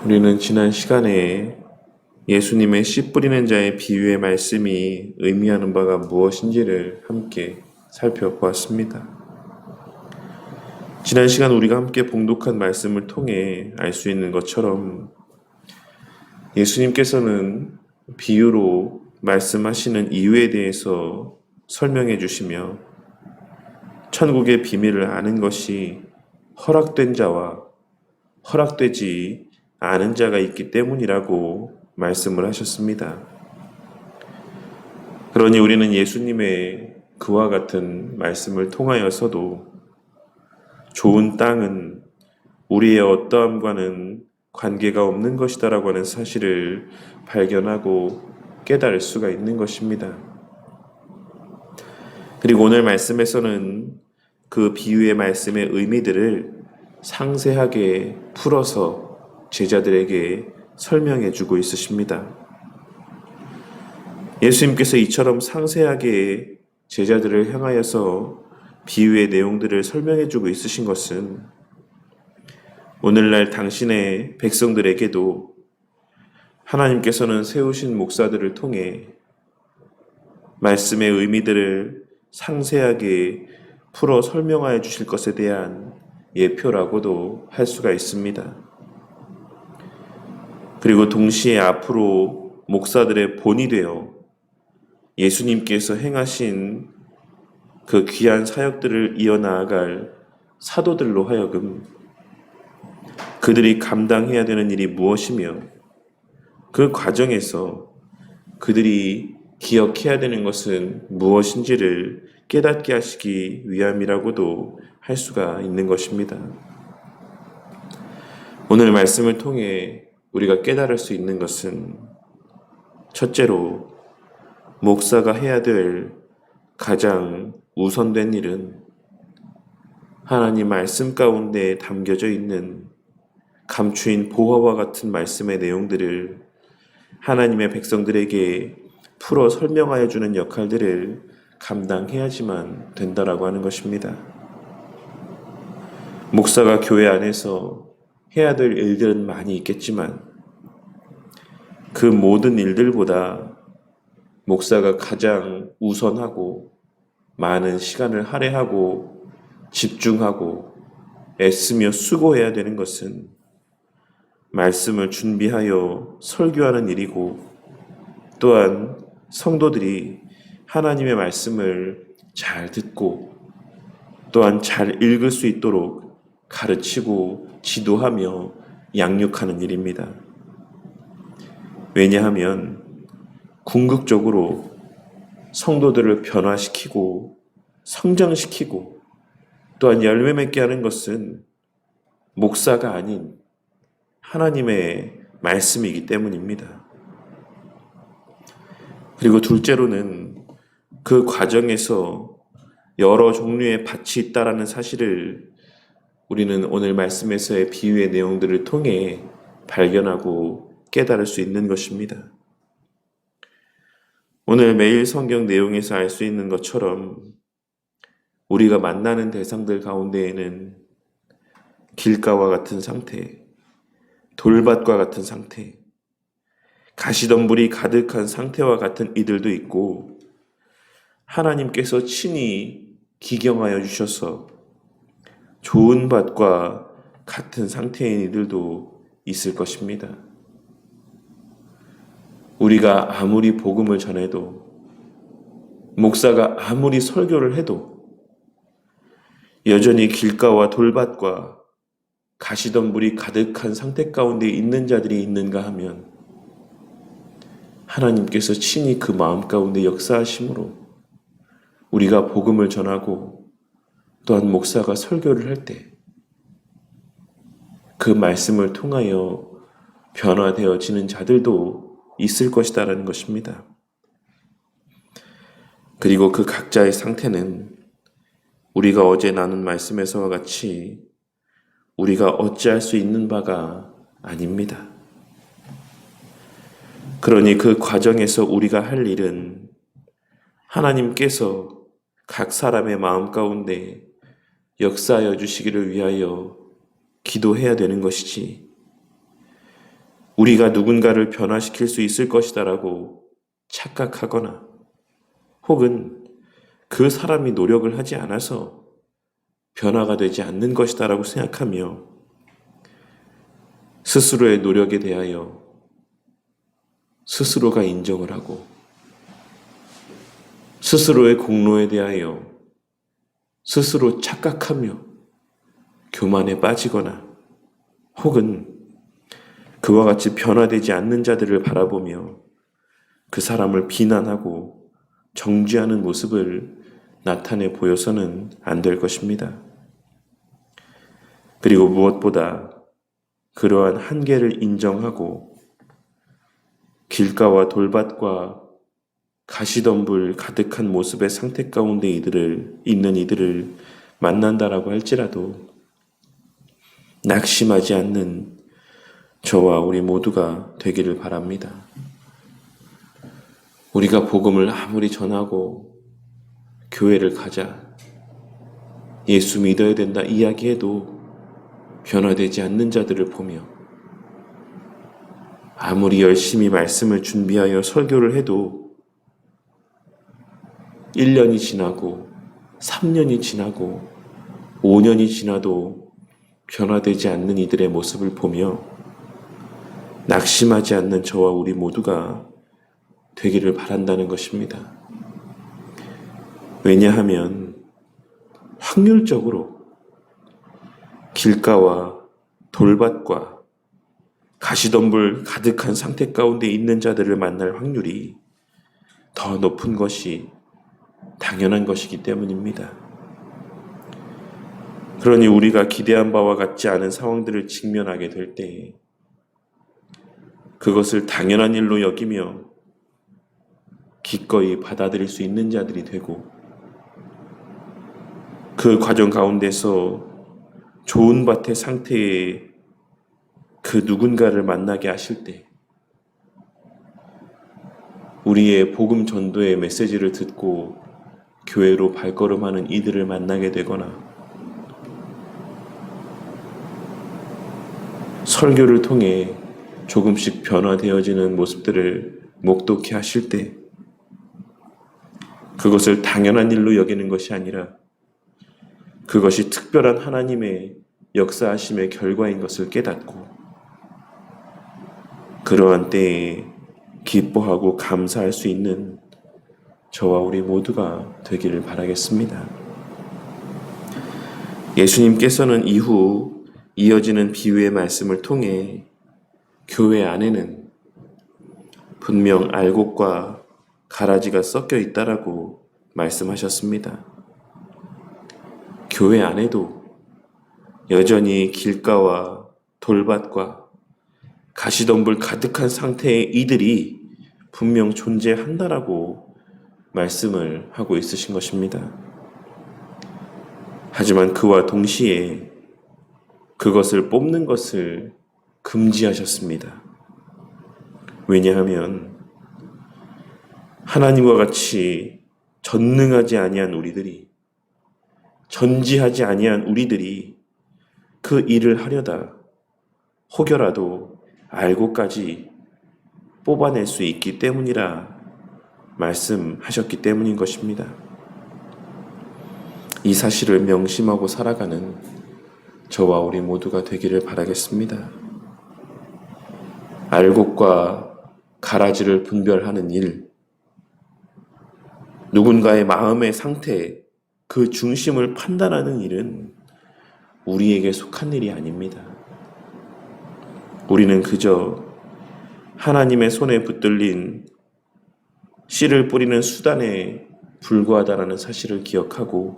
우리는 지난 시간에 예수님의 씨 뿌리는 자의 비유의 말씀이 의미하는 바가 무엇인지를 함께 살펴보았습니다. 지난 시간 우리가 함께 봉독한 말씀을 통해 알 수 있는 것처럼 예수님께서는 비유로 말씀하시는 이유에 대해서 설명해 주시며 천국의 비밀을 아는 것이 허락된 자와 허락되지 않은 자가 있기 때문이라고 말씀을 하셨습니다. 그러니 우리는 예수님의 그와 같은 말씀을 통하여서도 좋은 땅은 우리의 어떠함과는 관계가 없는 것이다라고 하는 사실을 발견하고 깨달을 수가 있는 것입니다. 그리고 오늘 말씀에서는 그 비유의 말씀의 의미들을 상세하게 풀어서 제자들에게 설명해 주고 있으십니다. 예수님께서 이처럼 상세하게 제자들을 향하여서 비유의 내용들을 설명해 주고 있으신 것은 오늘날 당신의 백성들에게도 하나님께서는 세우신 목사들을 통해 말씀의 의미들을 상세하게 풀어 설명하여 주실 것에 대한 예표라고도 할 수가 있습니다. 그리고 동시에 앞으로 목사들의 본이 되어 예수님께서 행하신 그 귀한 사역들을 이어나아갈 사도들로 하여금 그들이 감당해야 되는 일이 무엇이며 그 과정에서 그들이 기억해야 되는 것은 무엇인지를 깨닫게 하시기 위함이라고도 할 수가 있는 것입니다. 오늘 말씀을 통해 우리가 깨달을 수 있는 것은 첫째로 목사가 해야 될 가장 우선된 일은 하나님 말씀 가운데 담겨져 있는 감추인 보화와 같은 말씀의 내용들을 하나님의 백성들에게 풀어 설명하여 주는 역할들을 감당해야지만 된다라고 하는 것입니다. 목사가 교회 안에서 해야 될 일들은 많이 있겠지만 그 모든 일들보다 목사가 가장 우선하고 많은 시간을 할애하고 집중하고 애쓰며 수고해야 되는 것은 말씀을 준비하여 설교하는 일이고 또한 성도들이 하나님의 말씀을 잘 듣고 또한 잘 읽을 수 있도록 가르치고 지도하며 양육하는 일입니다. 왜냐하면 궁극적으로 성도들을 변화시키고 성장시키고 또한 열매 맺게 하는 것은 목사가 아닌 하나님의 말씀이기 때문입니다. 그리고 둘째로는 그 과정에서 여러 종류의 밭이 있다라는 사실을 우리는 오늘 말씀에서의 비유의 내용들을 통해 발견하고 깨달을 수 있는 것입니다. 오늘 매일 성경 내용에서 알 수 있는 것처럼 우리가 만나는 대상들 가운데에는 길가와 같은 상태, 돌밭과 같은 상태, 가시덤불이 가득한 상태와 같은 이들도 있고 하나님께서 친히 기경하여 주셔서 좋은 밭과 같은 상태인 이들도 있을 것입니다. 우리가 아무리 복음을 전해도 목사가 아무리 설교를 해도 여전히 길가와 돌밭과 가시덤불이 가득한 상태 가운데 있는 자들이 있는가 하면 하나님께서 친히 그 마음 가운데 역사하심으로 우리가 복음을 전하고 또한 목사가 설교를 할 때 그 말씀을 통하여 변화되어지는 자들도 있을 것이다라는 것입니다. 그리고 그 각자의 상태는 우리가 어제 나눈 말씀에서와 같이 우리가 어찌할 수 있는 바가 아닙니다. 그러니 그 과정에서 우리가 할 일은 하나님께서 각 사람의 마음 가운데 역사하여 주시기를 위하여 기도해야 되는 것이지 우리가 누군가를 변화시킬 수 있을 것이다라고 착각하거나 혹은 그 사람이 노력을 하지 않아서 변화가 되지 않는 것이다라고 생각하며 스스로의 노력에 대하여 스스로가 인정을 하고 스스로의 공로에 대하여 스스로 착각하며 교만에 빠지거나 혹은 그와 같이 변화되지 않는 자들을 바라보며 그 사람을 비난하고 정죄하는 모습을 나타내 보여서는 안 될 것입니다. 그리고 무엇보다 그러한 한계를 인정하고 길가와 돌밭과 가시덤불 가득한 모습의 상태 가운데 있는 이들을 만난다라고 할지라도 낙심하지 않는 저와 우리 모두가 되기를 바랍니다. 우리가 복음을 아무리 전하고 교회를 가자, 예수 믿어야 된다 이야기해도 변화되지 않는 자들을 보며 아무리 열심히 말씀을 준비하여 설교를 해도 1년이 지나고 3년이 지나고 5년이 지나도 변화되지 않는 이들의 모습을 보며 낙심하지 않는 저와 우리 모두가 되기를 바란다는 것입니다. 왜냐하면 확률적으로 길가와 돌밭과 가시덤불 가득한 상태 가운데 있는 자들을 만날 확률이 더 높은 것이 당연한 것이기 때문입니다. 그러니 우리가 기대한 바와 같지 않은 상황들을 직면하게 될 때 그것을 당연한 일로 여기며 기꺼이 받아들일 수 있는 자들이 되고 그 과정 가운데서 좋은 밭의 상태에 그 누군가를 만나게 하실 때 우리의 복음 전도의 메시지를 듣고 교회로 발걸음하는 이들을 만나게 되거나 설교를 통해 조금씩 변화되어지는 모습들을 목독해 하실 때 그것을 당연한 일로 여기는 것이 아니라 그것이 특별한 하나님의 역사하심의 결과인 것을 깨닫고 그러한 때에 기뻐하고 감사할 수 있는 저와 우리 모두가 되기를 바라겠습니다. 예수님께서는 이후 이어지는 비유의 말씀을 통해 교회 안에는 분명 알곡과 가라지가 섞여 있다라고 말씀하셨습니다. 교회 안에도 여전히 길가와 돌밭과 가시덤불 가득한 상태의 이들이 분명 존재한다라고 말씀을 하고 있으신 것입니다. 하지만 그와 동시에 그것을 뽑는 것을 금지하셨습니다. 왜냐하면 하나님과 같이 전능하지 아니한 우리들이 전지하지 아니한 우리들이 그 일을 하려다 혹여라도 알고까지 뽑아낼 수 있기 때문이라 말씀하셨기 때문인 것입니다. 이 사실을 명심하고 살아가는 저와 우리 모두가 되기를 바라겠습니다. 알곡과 가라지를 분별하는 일, 누군가의 마음의 상태, 그 중심을 판단하는 일은 우리에게 속한 일이 아닙니다. 우리는 그저 하나님의 손에 붙들린 씨를 뿌리는 수단에 불과하다라는 사실을 기억하고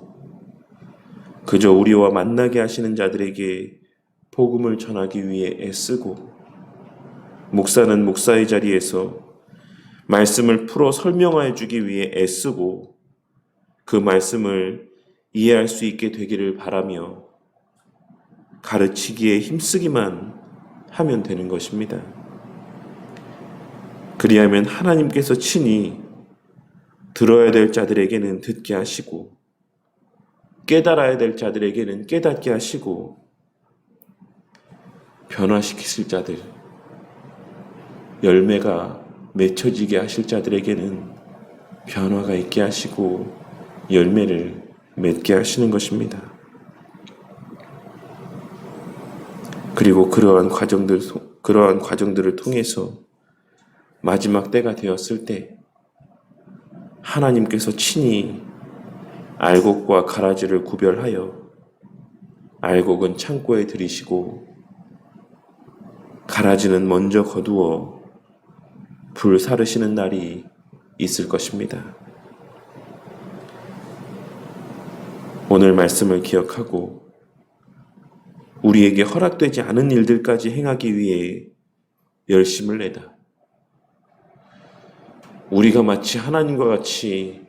그저 우리와 만나게 하시는 자들에게 복음을 전하기 위해 애쓰고 목사는 목사의 자리에서 말씀을 풀어 설명해 주기 위해 애쓰고 그 말씀을 이해할 수 있게 되기를 바라며 가르치기에 힘쓰기만 하면 되는 것입니다. 그리하면 하나님께서 친히 들어야 될 자들에게는 듣게 하시고 깨달아야 될 자들에게는 깨닫게 하시고 변화시키실 자들, 열매가 맺혀지게 하실 자들에게는 변화가 있게 하시고 열매를 맺게 하시는 것입니다. 그리고 그러한 과정들을 통해서 마지막 때가 되었을 때 하나님께서 친히 알곡과 가라지를 구별하여 알곡은 창고에 들이시고 가라지는 먼저 거두어 불 사르시는 날이 있을 것입니다. 오늘 말씀을 기억하고 우리에게 허락되지 않은 일들까지 행하기 위해 열심을 내다. 우리가 마치 하나님과 같이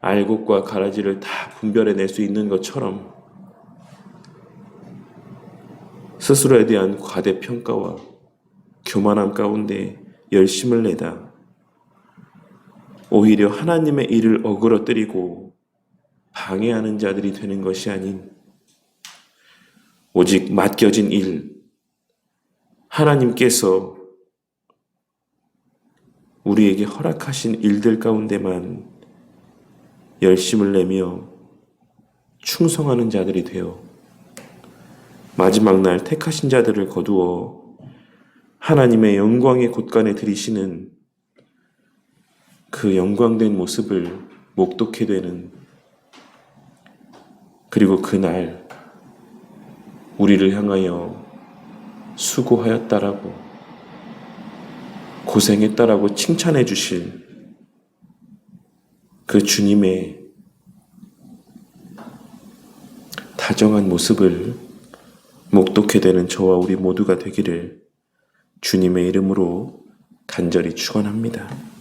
알곡과 가라지를 다 분별해낼 수 있는 것처럼 스스로에 대한 과대평가와 교만함 가운데 열심을 내다 오히려 하나님의 일을 어그러뜨리고 방해하는 자들이 되는 것이 아닌 오직 맡겨진 일, 하나님께서 우리에게 허락하신 일들 가운데만 열심을 내며 충성하는 자들이 되어 마지막 날 택하신 자들을 거두어 하나님의 영광의 곳간에 들이시는 그 영광된 모습을 목독하게 되는, 그리고 그날 우리를 향하여 수고하였다라고 고생했다라고 칭찬해 주실 그 주님의 다정한 모습을 목독하게 되는 저와 우리 모두가 되기를 주님의 이름으로 간절히 축원합니다.